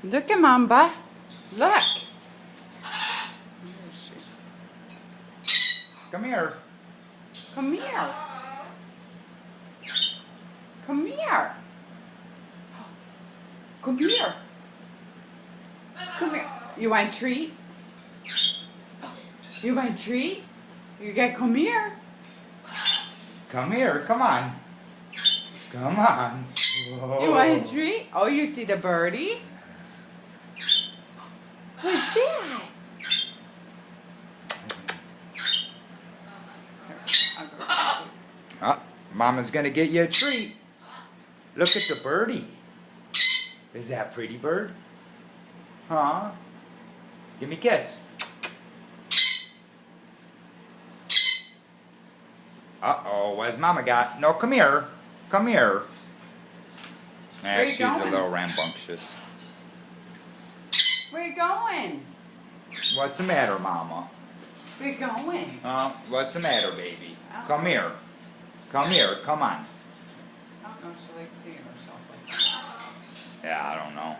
Look at Mamba. Look. Come here. Come here. Come here. Come here. Come here. You want a treat? You want a treat? You gotta come here. Come here. Come on. Come on. Whoa. You want a treat? Oh, you see the birdie? What's that? Ah, Mama's gonna get you a treat. Look at the birdie. Is that pretty bird? Huh? Give me a kiss. Uh-oh, what's Mama got? No, come here. Come here. Where you She's going? a little rambunctious. Where you going? What's the matter, Mama? Where you going? What's the matter, baby? Oh. Come here. Come here. Come on. I don't know if she likes seeing herself like that. Yeah, I don't know.